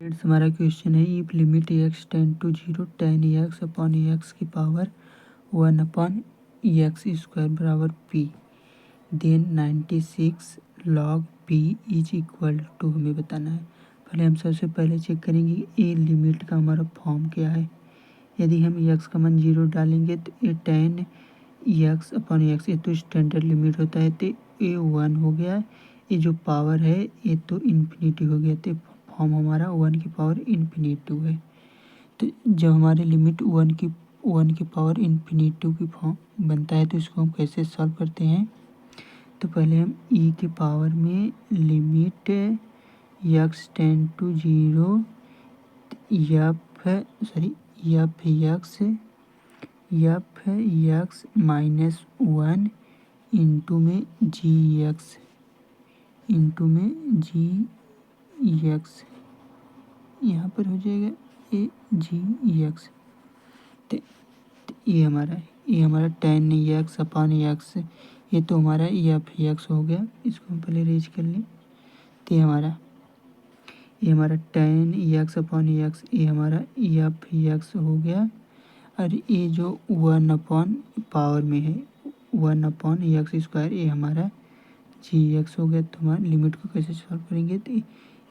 Friends हमारा question है if limit x tends to zero ten x upon x की power one upon x square बराबर P then 96 log P is equal to हमें बताना है। पहले हम सबसे पहले चेक करेंगे ये लिमिट का हमारा फॉर्म क्या है। यदि हम एक्स का मान जीरो डालेंगे तो ये टेन एक्स अपॉन एक्स ये तो स्टैंडर्ड लिमिट होता है, तो ये वन हो गया। ये जो पावर है ये तो इन्फिनिटी हो गया, तो फॉर्म हमारा वन की पावर इन्फिनिटी है। तो जब हमारी लिमिट वन की पावर इन्फिनिटी की फॉर्म बनता है तो इसको हम कैसे सॉल्व करते हैं। तो पहले हम ई के पावर में limit x tends to zero f x minus one into में जी एक्स यहाँ पर हो जाएगा ए जी एक्स। तो ये हमारा टेन एक्स अपॉन एक्स ये तो हमारा एफ एक्स हो गया। इसको हम पहले रेज कर लें। तो ये हमारा टेन एक्स अपॉन एक्स ये हमारा एफ एक्स हो गया। और ये जो वन अपॉन पावर में है वन अपॉन एक्स स्क्वायर ये हमारा जी एक्स हो गया। तो हमारे लिमिट को कैसे सॉल्व करेंगे। तो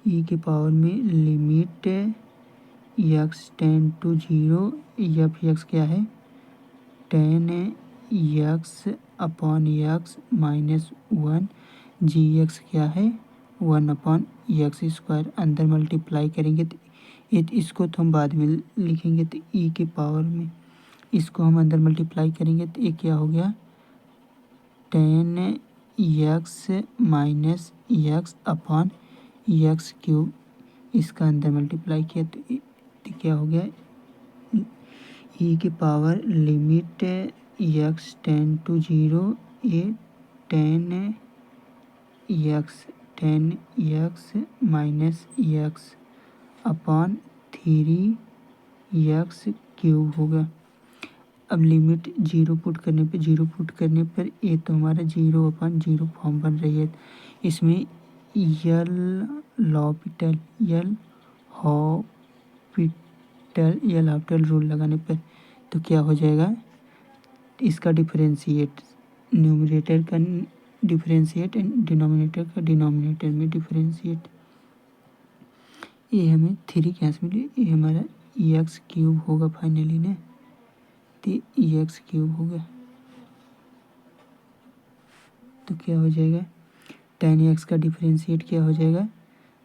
ई के पावर में limit x tends to zero f x क्या है ten x upon x minus one g x क्या है वन अपॉन एक्स स्क्वायर। अंदर मल्टीप्लाई करेंगे तो इसको तो हम बाद में लिखेंगे। तो ई के पावर में इसको हम अंदर मल्टीप्लाई करेंगे तो ये क्या हो गया ten x minus x upon x cube. इसका अंदर मल्टीप्लाई किया तो क्या हो गया ई की power limit x tends to zero a tan x minus x upon three x cube होगा। अब लिमिट जीरो पुट करने पर ये तो हमारा जीरो अपॉन जीरो फॉर्म बन रही है। इसमें एल हॉपिटल रूल लगाने पर तो क्या हो जाएगा इसका डिफरेंशिएट न्यूमरेटर का डिफरेंशिएट एंड डिनोमिनेटर का डिनोमिनेटर में डिफरेंशिएट। ये हमें थ्री क्या से मिली ये हमारा एक्स क्यूब होगा फाइनली ने। तो एक्स क्यूब हो गया तो क्या हो जाएगा टेन एक्स का डिफरेंशिएट क्या हो जाएगा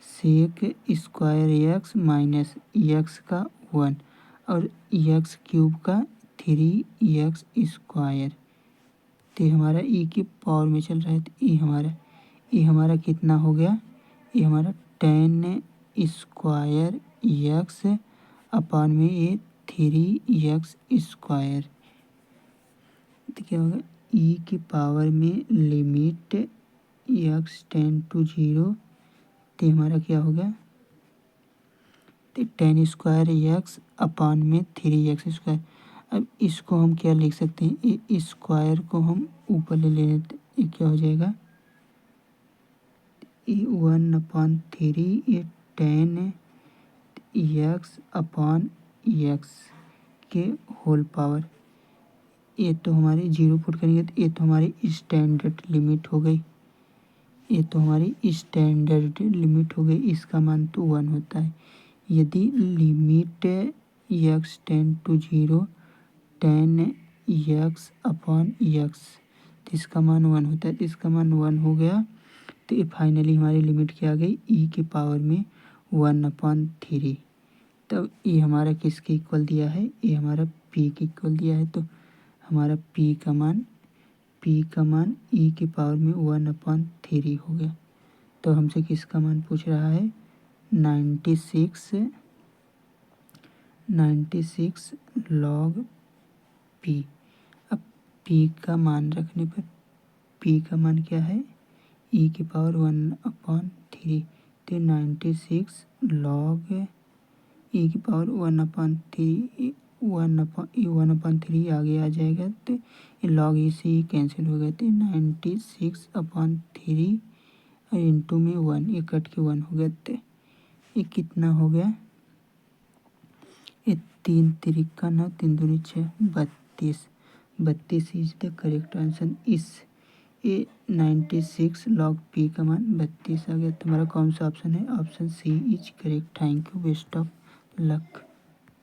sec square x minus x का वन और एक्स क्यूब का थ्री एक्स स्क्वायर। तो हमारा ई की पावर में चल रहा है तो ये हमारा कितना हो गया ये हमारा टेन स्क्वायर एक्स अपॉन में ये थ्री एक्स स्क्वायर। तो क्या होगा ई की पावर में limit x tends to zero तो हमारा क्या हो गया तो टेन स्क्वायर एक्स अपॉन में थ्री एक्स स्क्वायर। अब इसको हम क्या लिख सकते हैं ये स्क्वायर को हम ऊपर ले लें तो ये क्या हो जाएगा ये वन अपॉन थ्री ये टेन एक्स अपॉन एक्स के होल पावर। ये तो हमारी जीरो पुट करेंगे तो ये तो हमारी स्टैंडर्ड लिमिट हो गई। इसका मान तो वन होता है। यदि limit x tends to zero ten x upon x तो इसका मान वन होता है। तो इसका मान वन हो गया। तो ये फाइनली हमारी लिमिट क्या आ गई ई के पावर में वन अपॉन थ्री। तब ये हमारा किसके इक्वल दिया है ये हमारा पी के इक्वल दिया है। तो हमारा पी का मान ई के पावर में वन अपॉन थ्री हो गया। तो हमसे किसका मान पूछ रहा है 96 लॉग पी। अब पी का मान रखने पर पी का मान क्या है ई की पावर वन अपॉन थ्री। तो 96 लॉग ई की पावर वन अपॉन थ्री आगे आ जाएगा। तो लॉग ई से ही कैंसिल हो गया। तो 96 अपॉन थ्री और इंटू में वन ये कट के वन हो गया। तो ये कितना हो गया, ये 3 तिरिका 9 3 दूनी 6 32 32 इज द करेक्ट आंसर। इस ये 96 log p का मान 32 आ गया। तुम्हारा कौन सा ऑप्शन है? Option C is correct. Thank you, best of luck.